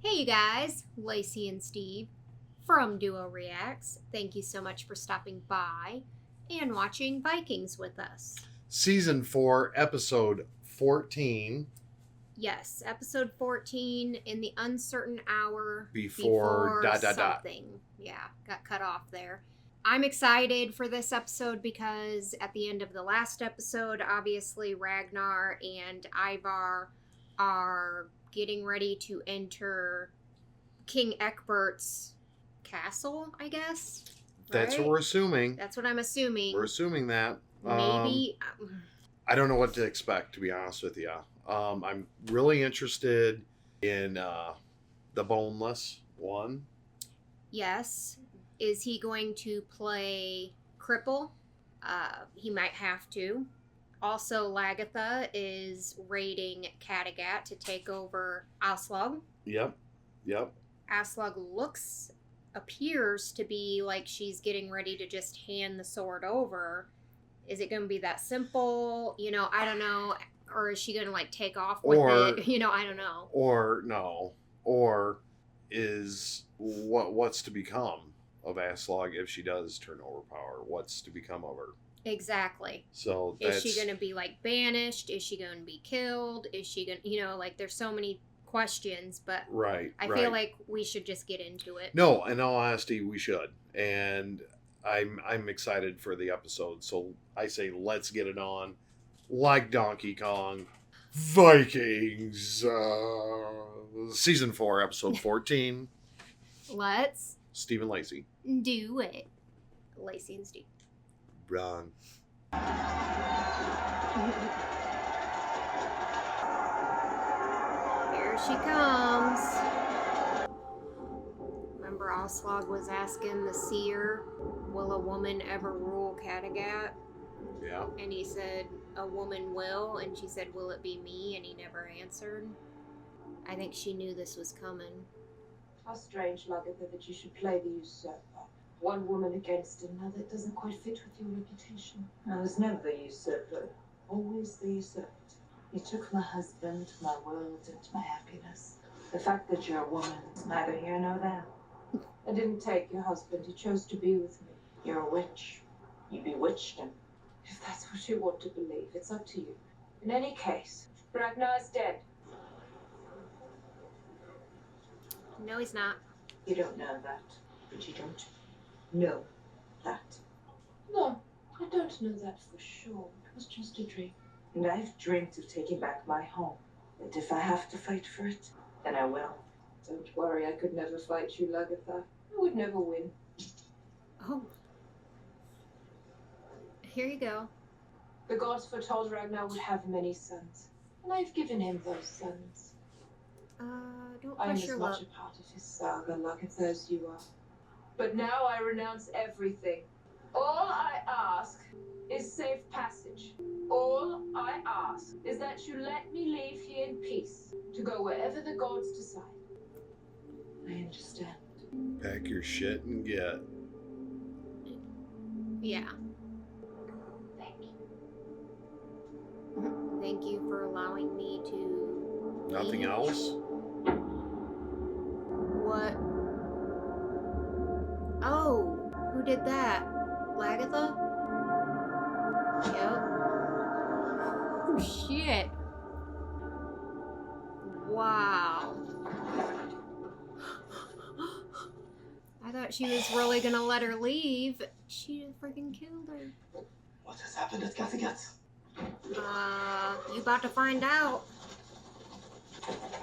Hey you guys, Lacey and Steve from Duo Reacts. Thank you so much for stopping by and watching Vikings with us. Season 4, episode 14. Yes, episode 14, in the uncertain hour Before something. Yeah, got cut off there. I'm excited for this episode because at the end of the last episode, obviously Ragnar and Ivar are getting ready to enter King Ecbert's castle, I guess. That's right? what we're assuming. That's what I'm assuming. We're assuming that. Maybe. I don't know what to expect, to be honest with you. I'm really interested in the boneless one. Yes. Is he going to play cripple? He might have to. Also, Lagertha is raiding Kattegat to take over Aslaug. Yep. Aslaug appears to be like she's getting ready to just hand the sword over. Is it going to be that simple? I don't know. Or is she going to take off with it? I don't know. Or no. Or is what's to become of Aslaug if she does turn over power? What's to become of her? Exactly. So is she going to be banished? Is she going to be killed? Is she going to, there's so many questions, but I feel like we should just get into it. No, in all honesty, we should. And I'm excited for the episode. So I say let's get it on. Like Donkey Kong. Vikings. Season 4, episode 14. Let's Steve and Lacey. do it. Lacey and Steve. Wrong. Here she comes. Remember Aslaug was asking the seer, will a woman ever rule Kattegat? Yeah. And he said, a woman will. And she said, will it be me? And he never answered. I think she knew this was coming. How strange, Lagertha, that you should play the usurper. One woman against another. It doesn't quite fit with your reputation. I was never the usurper. Always the usurped. You took my husband, my world, and my happiness. The fact that you're a woman is neither here nor there. I didn't take your husband. He chose to be with me. You're a witch. You bewitched him. If that's what you want to believe, it's up to you. In any case, Ragnar's dead. No, he's not. You don't know that, but you don't know that. No, I don't know that for sure. It was just a dream. And I've dreamt of taking back my home. And if I have to fight for it, then I will. Don't worry, I could never fight you, Lagertha. I would never win. Oh. Here you go. The gods foretold Ragnar would have many sons. And I've given him those sons. Don't I am push as your much luck. a part of his saga, Lagertha, as you are. But now I renounce everything. All I ask is safe passage. All I ask is that you let me leave here in peace to go wherever the gods decide. I understand. Pack your shit and get. Yeah. Thank you. Thank you for allowing me to... Nothing leave. else? What? Oh, who did that? Lagertha? Yep. Oh, shit. Wow. I thought she was really gonna let her leave. She freaking killed her. What has happened at Kattegat? You about to find out.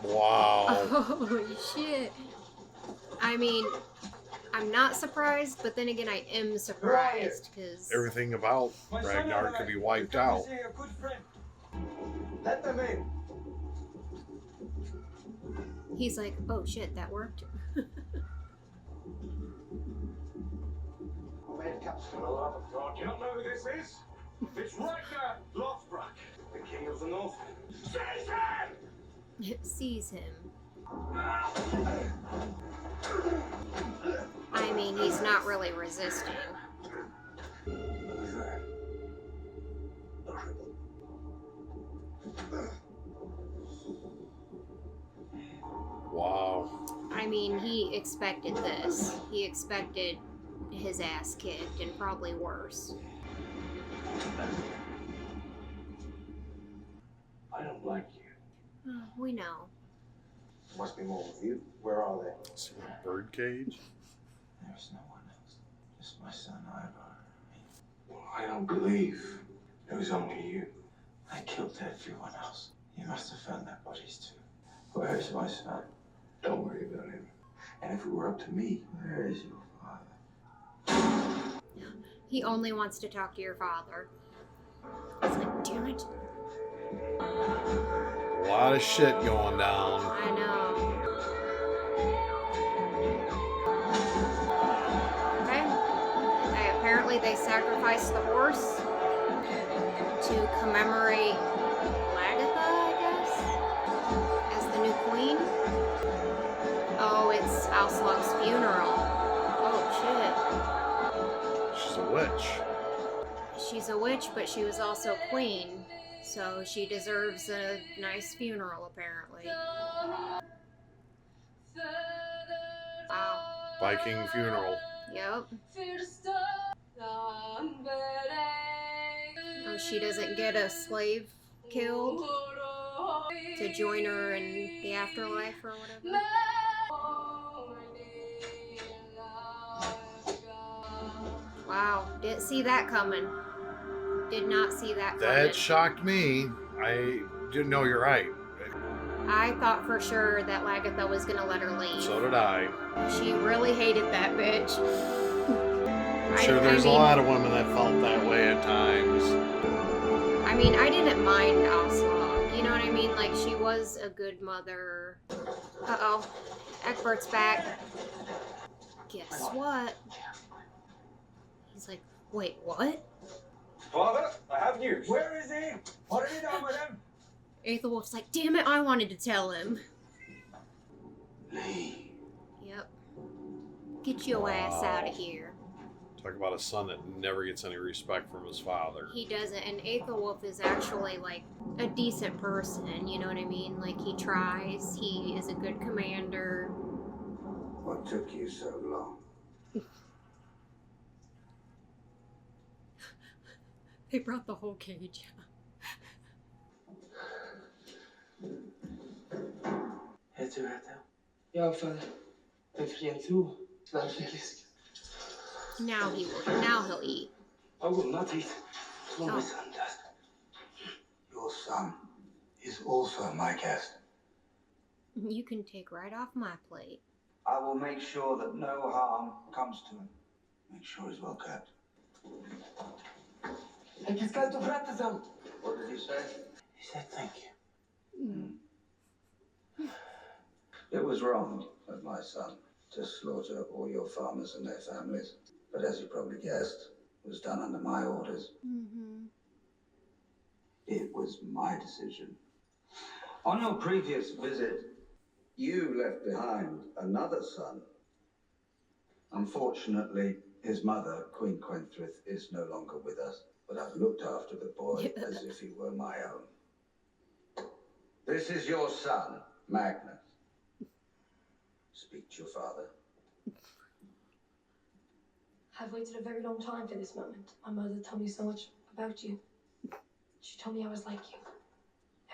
Wow. Holy shit. I mean, I'm not surprised, but then again, I am surprised because Everything about Ragnar could be wiped out. Let them in. he's like, oh shit, that worked. Hello, God, you don't know who this is? It's Ragnar Lothbrok, the King of the North. Seize him! It sees him. I mean, he's not really resisting. Who's that? A cripple. Wow. I mean, he expected this. He expected his ass kicked, and probably worse. I don't like you. We know. There must be more with you. Where are they? Is it a bird cage? There's no one else. Just my son, Ivar. Well, I don't believe it was only you. I killed everyone else. You must have found their bodies too. Where is my son? Don't worry about him. And if it were up to me, Where is your father? He only wants to talk to your father. It's like, damn it. A lot of shit going down. I know. Okay. Apparently they sacrificed the horse to commemorate Lagertha, I guess, as the new queen. Oh, it's Aslaug's funeral. Oh, shit. She's a witch. She's a witch, but she was also queen. So she deserves a nice funeral, apparently. Wow. Viking funeral. Yep. Oh, she doesn't get a slave killed to join her in the afterlife or whatever. Wow, didn't see that coming. Did not see that coming. That shocked me. I didn't know. You're right. I thought for sure that Lagertha was gonna let her leave. So did I. She really hated that bitch. I'm sure there's a lot of women that felt that way at times. I mean, I didn't mind Aslaug. You know what I mean? Like, she was a good mother. Uh-oh. Ecbert's back. Guess what? He's like, wait, what? Father, I have news. Where is he? What have you done with him? Aethelwolf's like, damn it, I wanted to tell him. Lee. Yep. Get your ass out of here. Talk about a son that never gets any respect from his father. He doesn't, and Aethelwolf is actually, like, a decent person, you know what I mean? Like, he tries, he is a good commander. What took you so long? They brought the whole cage. Heter du Rätta? Ja, för en fri tro. Svensk. Now he'll eat. Jag går not hit. Oh. My son does. Your son is also my guest. You can take right off my plate. I will make sure that no harm comes to him. Make sure he's well kept. What did he say? He said thank you. It was wrong of my son to slaughter all your farmers and their families. But as you probably guessed, it was done under my orders. Mm-hmm. It was my decision. On your previous visit, you left behind another son. Unfortunately, his mother, Queen Quenthrith, is no longer with us. But I've looked after the boy as if he were my own. This is your son, Magnus. Speak to your father. I've waited a very long time for this moment. My mother told me so much about you. She told me I was like you.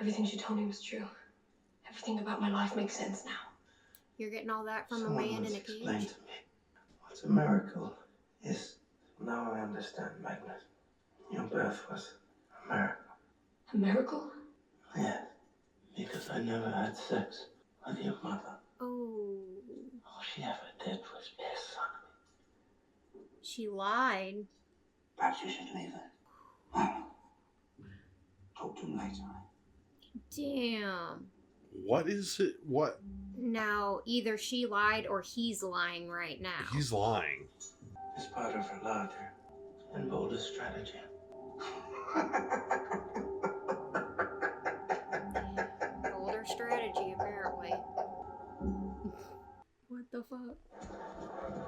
Everything she told me was true. Everything about my life makes sense now. You're getting all that from Someone a man must in a explain cage? to me what a miracle is. Now I understand, Magnus. Your birth was a miracle. A miracle? Yes, because I never had sex with your mother. Oh. All she ever did was piss on me. She lied. Perhaps you should leave it. I talk to him later. Damn. What is it? What? Now, either she lied or he's lying right now. He's lying. It's part of her larger and bolder strategy. Older strategy, apparently. What the fuck?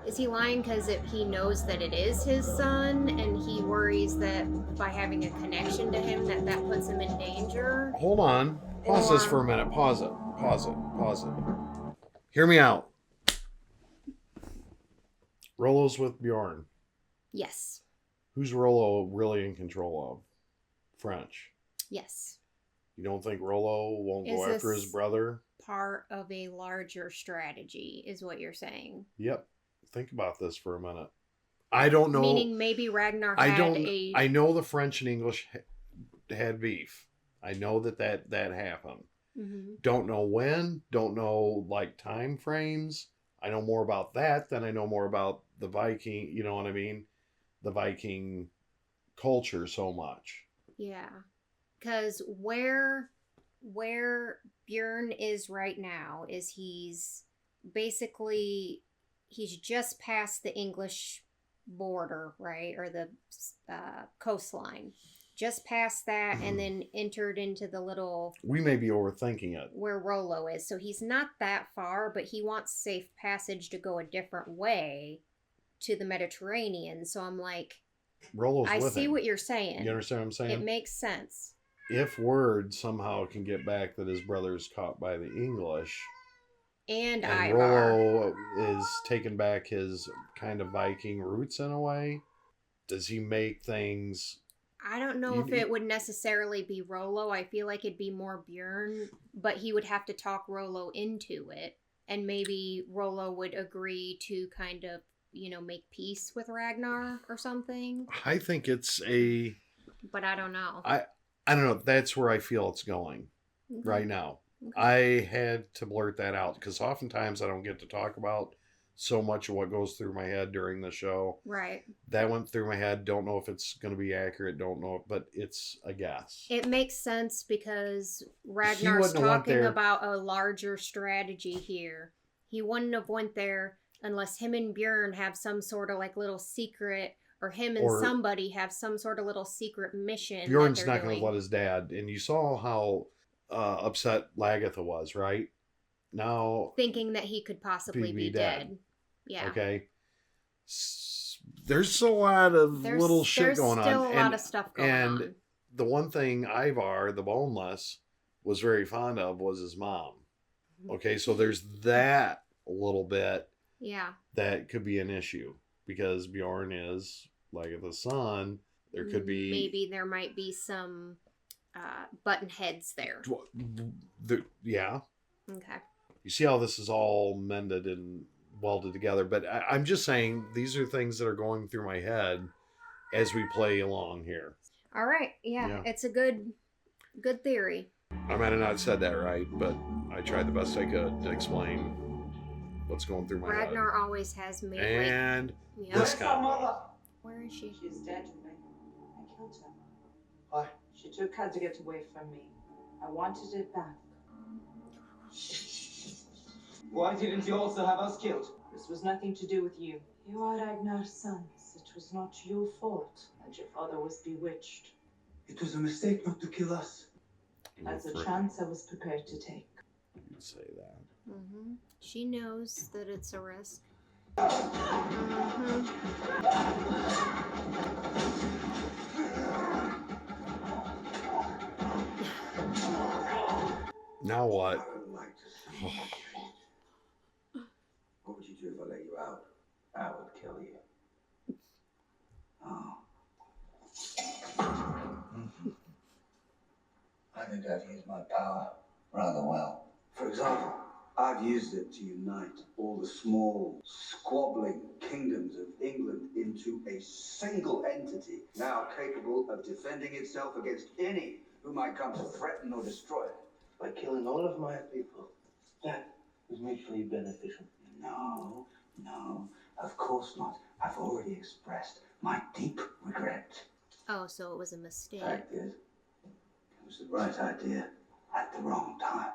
Is he lying because he knows that it is his son and he worries that by having a connection to him that puts him in danger? Hold on. Pause this for a minute. Pause it. Pause it. Pause it. Hear me out. Rollo's with Bjorn. Yes. Who's Rollo really in control of? French. Yes. You don't think Rollo won't Is go after his this brother? part of a larger strategy, is what you're saying? Yep. Think about this for a minute. I don't know. Meaning maybe Ragnar had I know the French and English had beef. I know that happened. Mm-hmm. Don't know when. Don't know like time frames. I know more about that than I know more about the Viking. You know what I mean? The Viking culture so much. Yeah. Because where Bjorn is right now is he's just past the English border, right? Or the coastline. Just past that and then entered into the little... We may be overthinking it. Where Rollo is. So he's not that far, but he wants safe passage to go a different way to the Mediterranean. So I'm like... Rollo's I with see him. what you're saying. You understand what I'm saying? It makes sense. If word somehow can get back that his brother's caught by the English... And Ivar. Rollo is taking back his kind of Viking roots in a way. Does he make things... I don't know if it would necessarily be Rollo. I feel like it'd be more Bjorn, but he would have to talk Rollo into it. And maybe Rollo would agree to kind of, make peace with Ragnar or something. I think it's a... But I don't know. I don't know. That's where I feel it's going right now. Okay. I had to blurt that out because oftentimes I don't get to talk about so much of what goes through my head during the show. Right. That went through my head. Don't know if it's going to be accurate. Don't know, but it's a guess. It makes sense because Ragnar's talking about a larger strategy here. He wouldn't have went there unless him and Bjorn have some sort of like little secret, or him and somebody have some sort of little secret mission. Bjorn's not going to let his dad. And you saw how upset Lagertha was, right? Now thinking that he could possibly be dead. Yeah. Okay. There's a lot of little shit going on. There's still a lot of stuff going on. And the one thing Ivar, the boneless, was very fond of was his mom. Okay, so there's that a little bit. Yeah. That could be an issue because Bjorn is Lagertha's son. There could be... Maybe there might be some button heads there. Yeah. Okay. You see how this is all mended and welded together, but I'm just saying these are things that are going through my head as we play along here. All right. Yeah. It's a good theory. I might have not said that right, but I tried the best I could to explain what's going through my head. Ragnar always has made and this combo. Where is she? She's dead, Ray. I killed her. Why? She took Kattegat away from me. I wanted it back. Why didn't you also have us killed? This was nothing to do with you. You are Ragnar's sons. It was not your fault that your father was bewitched. It was a mistake not to kill us. That's a chance I was prepared to take. You'd say that. Mm-hmm. She knows that it's a risk. Now what? I would like to see you. What would you do if I let you out? I would kill you. Oh. I think I've used my power rather well. For example, I've used it to unite all the small, squabbling kingdoms of England into a single entity, now capable of defending itself against any who might come to threaten or destroy it. By killing all of my people, that was mutually beneficial. No, of course not. I've already expressed my deep regret. Oh, so it was a mistake. Fact is, it was the right idea at the wrong time.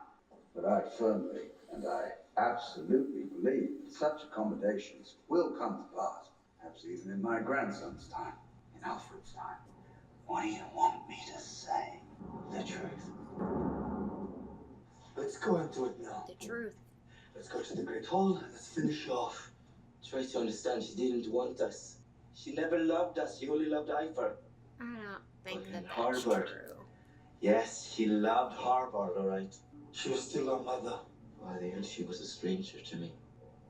But I firmly and I absolutely believe that such accommodations will come to pass. Perhaps even in my grandson's time, in Alfred's time. What do you want me to say? The truth. Let's go into it now. The truth. Let's go to the Great Hall and let's finish off. Try to understand, she didn't want us. She never loved us, she only loved Ivar. I don't think Okay, that's Harvard. true. Yes, she loved Harvard, alright. She was still our mother. By the end, she was a stranger to me.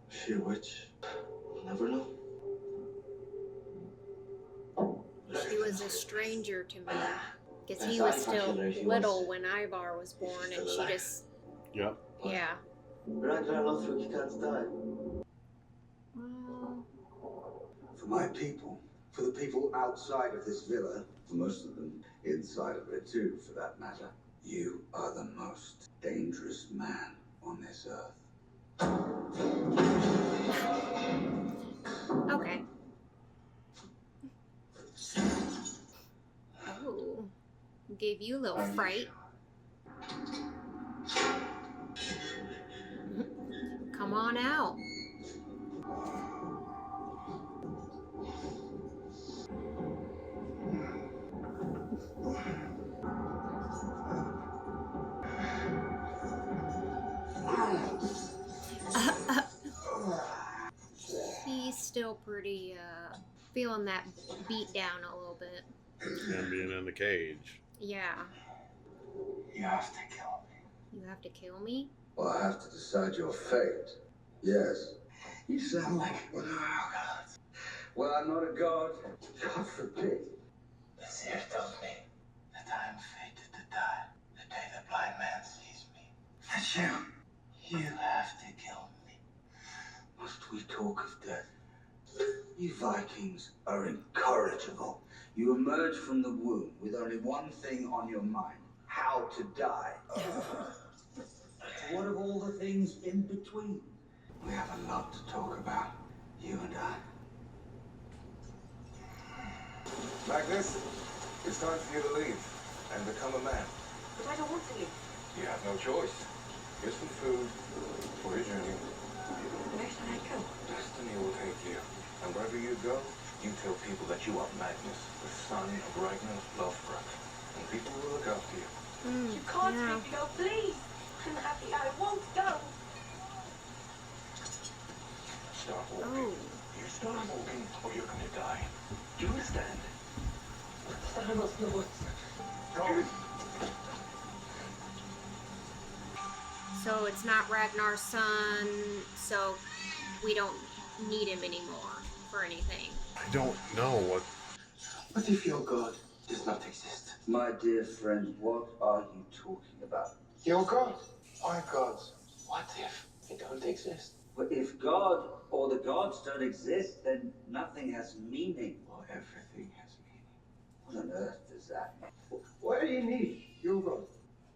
She a witch? We'll never know. was a stranger to me. Because he was still little when Ivar was born, and she just... Yep. Yeah. Ragnar Lothbrok can't die. Well... For my people, for the people outside of this villa, for most of them inside of it too, for that matter, you are the most dangerous man on this earth. Okay. Oh. Gave you a little fright. Come on out. He's still pretty, feeling that beat down a little bit. And being in the cage. Yeah. You have to kill me. You have to kill me? Well, I have to decide your fate. Yes. You sound like one of our gods. Well, I'm not a god. God forbid. The seer told me that I am fated to die the day the blind man sees me. That's you. You have to kill me. Must we talk of death? You Vikings are incorrigible. You emerge from the womb with only one thing on your mind: how to die. What of all the things in between? We have a lot to talk about, you and I. Magnus, it's time for you to leave and become a man. But I don't want to leave. You have no choice. Here's some food for your journey. Where should I go? Destiny will take you. And wherever you go, you tell people that you are Magnus, the son of Ragnar Lothbrok. And people will look after you. You can't make me go, please. I'm happy. I won't go. Start walking. You start walking or you're going to die. Do you understand? Go. So it's not Ragnar's son, so we don't need him anymore for anything. I don't know what... What if your god does not exist? My dear friend, what are you talking about? Your god? Our gods. What if they don't exist? Well, if God or the gods don't exist, then nothing has meaning. Well, everything has meaning. What on earth does that mean? What do you need? Your god.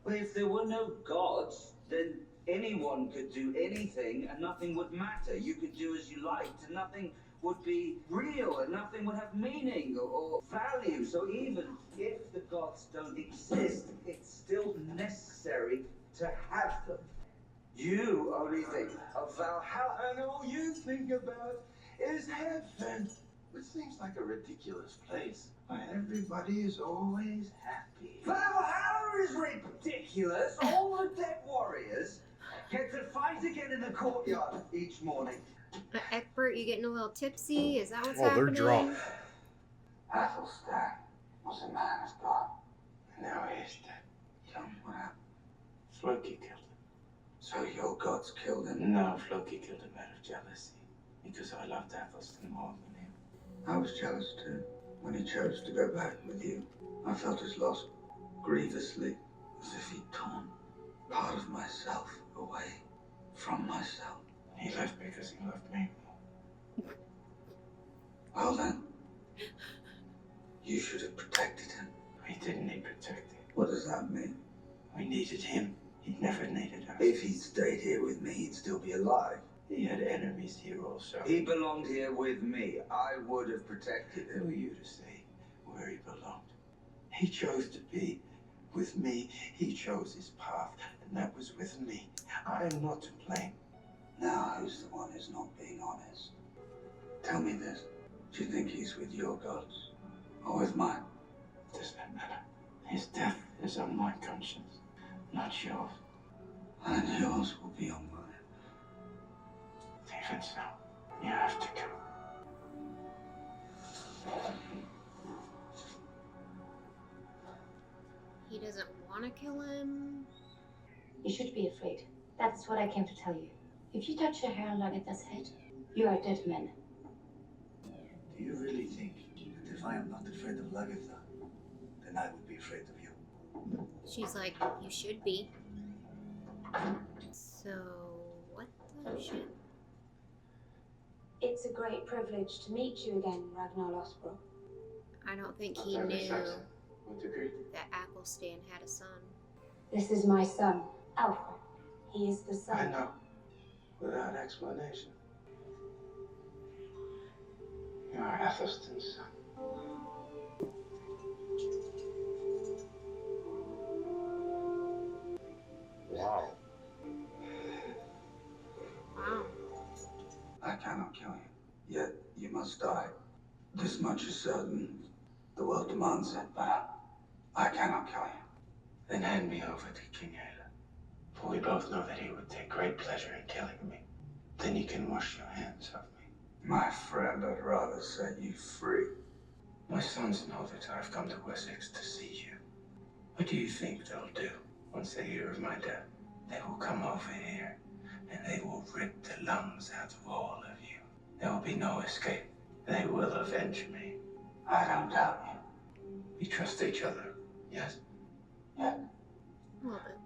Well, if there were no gods, then anyone could do anything and nothing would matter. You could do as you liked and nothing would be real and nothing would have meaning or value. So even if the gods don't exist, it's still necessary to have them. You only think of Valhalla. And all you think about is heaven, which seems like a ridiculous place where everybody is always happy. Valhalla is ridiculous. All the dead warriors get to fight again in the courtyard each morning. Ecbert, you getting a little tipsy? Is that what's Oh, happening? they're drunk. Athelstan was a man of God. Now he's dead. Tell me what happened. Floki killed him. So your gods killed him? No, Floki killed him out of jealousy. Because I loved Athelstan more than him. I was jealous too. When he chose to go back with you, I felt his loss grievously, as if he'd torn part of myself away from myself. He left because he loved me. Well then, you should have protected him. We didn't need protecting. What does that mean? We needed him. He never needed us. If he'd stayed here with me, he'd still be alive. He had enemies here also. He belonged here with me. I would have protected Who are him. you to say where he belonged? He chose to be with me. He chose his path, and that was with me. I am not to blame. Now who's the one who's not being honest? Tell me this. Do you think he's with your gods? Or with mine? Does that matter? His death is on my conscience, not yours. And yours will be on mine. Even so, you have to go. He doesn't want to kill him. You should be afraid. That's what I came to tell you. If you touch a hair on Lagertha's head, you are a dead man. Do you really think that if I am not afraid of Lagertha, then I would be afraid of you. She's like, you should be. So, what the shit? It's a great privilege to meet you again, Ragnar Lothbrok. I don't think he knew that Athelstan had a son. This is my son, Alfred. He is the son. I know. Without explanation. You are Athelstan's son. Wow. Wow. I cannot kill you, yet you must die. This much is certain. The world demands it, but I cannot kill you. Then hand me over to King Aela, for we both know that he would take great pleasure in killing me. Then you can wash your hands of me. My friend, I'd rather set you free. My sons know that I've come to Wessex to see you. What do you think they'll do once they hear of my death? They will come over here, and they will rip the lungs out of all of you. There will be no escape. They will avenge me. I don't doubt you. We trust each other, yes? Yeah. A little bit.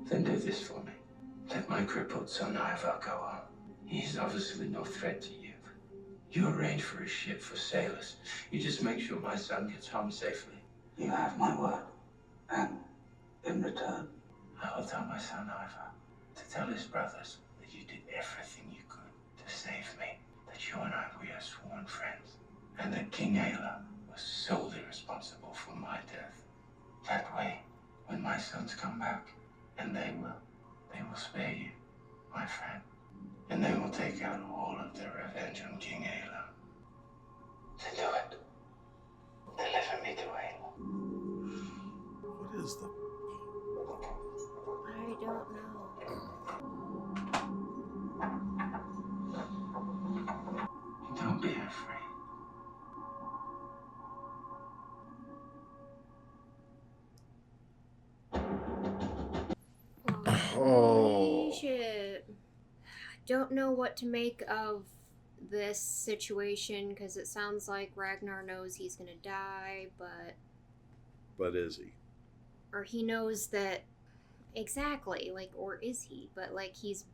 Then do this for me. Let my crippled son Ivar go home. He's obviously no threat to you. You arrange for a ship for sailors. You just make sure my son gets home safely. You have my word. And in return, I will tell my son Ivar to tell his brothers that you did everything you could to save me, that you and I were your sworn friends, and that King Aela was solely responsible for my death. That way, when my sons come back, and they will spare you, my friend, and they will take out all of their revenge on King Aela. Then do it. Deliver me to Aela. What is the... I don't know. Don't be afraid. Oh. Shit. Don't know what to make of this situation because it sounds like Ragnar knows he's gonna die, But is he? or he knows that exactly, like, or is he? But like he's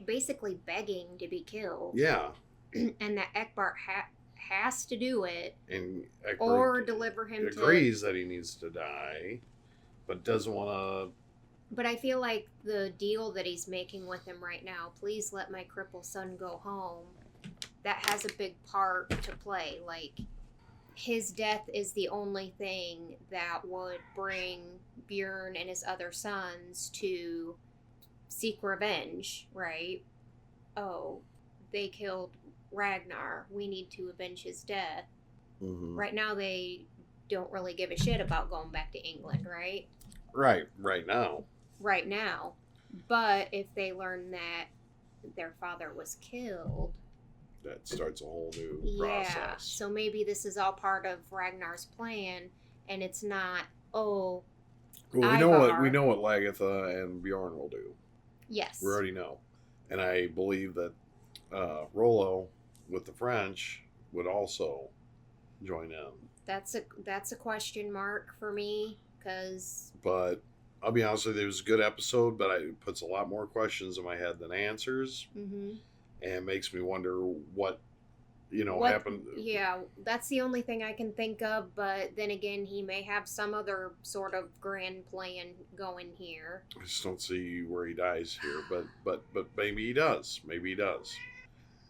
basically begging to be killed. Yeah. And that Ecbert has to do it And or deliver him agrees that he needs to die, but doesn't want to. But I feel like the deal that he's making with him right now, please let my crippled son go home, that has a big part to play. Like, his death is the only thing that would bring Bjorn and his other sons to seek revenge, right? Oh, they killed Ragnar. We need to avenge his death. Mm-hmm. Right now, they don't really give a shit about going back to England, right? Right now. Right now. But if they learn that their father was killed, That starts a whole new yeah, process. so maybe this is all part of Ragnar's plan, and it's not, oh, Well, Ivar. we know what Lagertha and Bjorn will do. yes. We already know, and I believe that Rollo with the French would also join in. That's a question mark for me, because But I'll be honest with you, it was a good episode, but it puts a lot more questions in my head than answers, and makes me wonder what happened. Yeah, that's the only thing I can think of, but then again, he may have some other sort of grand plan going here. I just don't see where he dies here, but maybe he does. Maybe he does.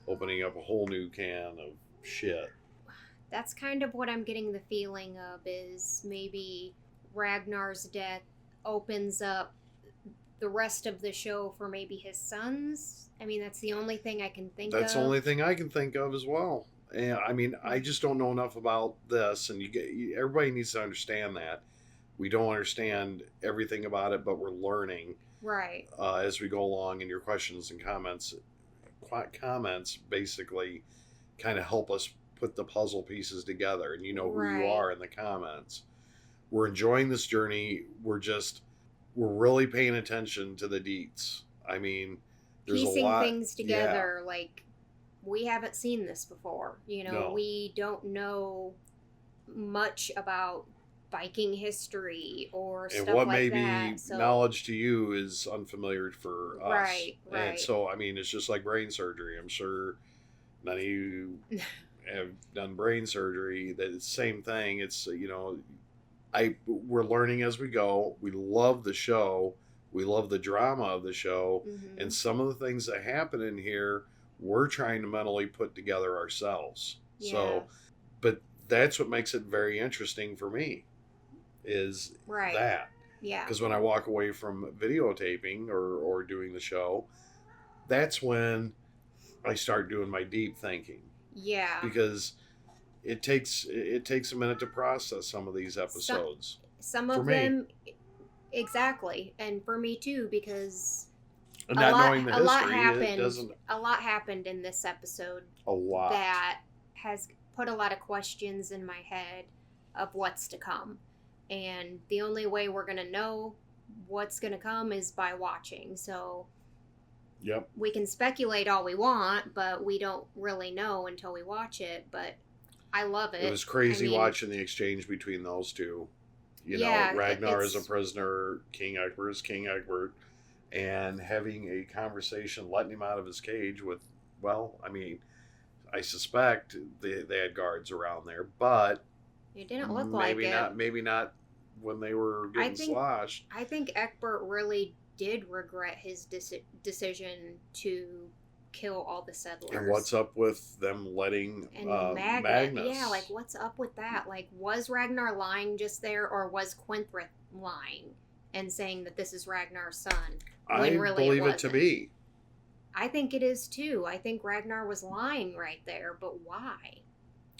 Opening up a whole new can of shit. That's kind of what I'm getting the feeling of, is maybe Ragnar's death opens up the rest of the show for maybe his sons. I mean, that's the only thing I can think of. That's the only thing I can think of as well. And I mean, I just don't know enough about this, and everybody needs to understand that. We don't understand everything about it, but we're learning Right. As we go along. And your questions and comments basically kind of help us put the puzzle pieces together, and you know who you Right. are in the comments. We're enjoying this journey. We're really paying attention to the deets. I mean, there's Piecing a lot, things together, like, we haven't seen this before. No. We don't know much about Viking history or And stuff what like may that. be So, knowledge to you is unfamiliar for us. Right, And right. so, I mean, it's just like brain surgery. I'm sure none of you have done brain surgery. That it's the same thing. It's, we're learning as we go. We love the show. We love the drama of the show. Mhm. And some of the things that happen in here, we're trying to mentally put together ourselves. So, Yes. but that's what makes it very interesting for me is Right. that. Yeah. Because when I walk away from videotaping or doing the show, that's when I start doing my deep thinking. Yeah. Because it takes a minute to process some of these episodes. Some for of me. them, exactly, and for me too, because And not knowing the a lot history, it happened. doesn't. A lot happened in this episode A lot. that has put a lot of questions in my head of what's to come. And the only way we're going to know what's going to come is by watching. So Yep. we can speculate all we want, but we don't really know until we watch it. But I love it. It was crazy I mean, watching the exchange between those two. Yeah, Ragnar is a it's- prisoner, King Ecbert is King Ecbert, and having a conversation, letting him out of his cage with, well, I mean, I suspect they had guards around there, but it didn't look like it. Maybe not when they were getting sloshed. I think Ecbert really did regret his decision to kill all the settlers. And what's up with them letting And Magnus? Yeah, like what's up with that? Like, was Ragnar lying just there, or was Quinthrith lying and saying that this is Ragnar's son? I when really believe it to wasn't? be. I think it is too. I think Ragnar was lying right there, but why?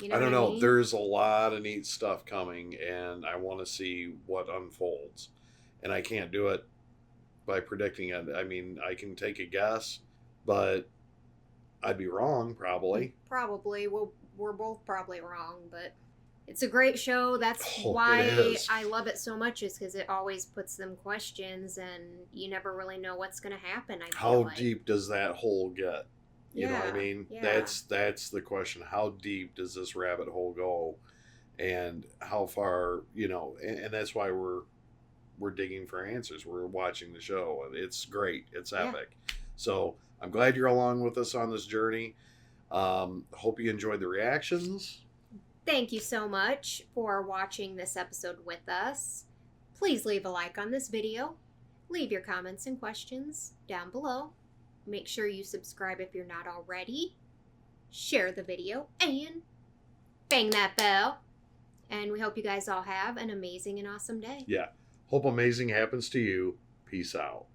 You know I don't what know. mean? There's a lot of neat stuff coming, and I want to see what unfolds. And I can't do it by predicting it. I mean, I can take a guess, but I'd be wrong, probably. Probably. Well, we're both probably wrong, but it's a great show. That's Oh, why it is. I love it so much, is because it always puts them questions, and you never really know what's going to happen. I feel How like. deep does that hole get? You know what I Yeah, mean? yeah. That's the question. How deep does this rabbit hole go? And how far, and that's why we're digging for answers. We're watching the show, and it's great. It's Yeah. epic. So I'm glad you're along with us on this journey. Hope you enjoyed the reactions. Thank you so much for watching this episode with us. Please leave a like on this video. Leave your comments and questions down below. Make sure you subscribe if you're not already. Share the video and bang that bell. And we hope you guys all have an amazing and awesome day. Yeah. Hope amazing happens to you. Peace out.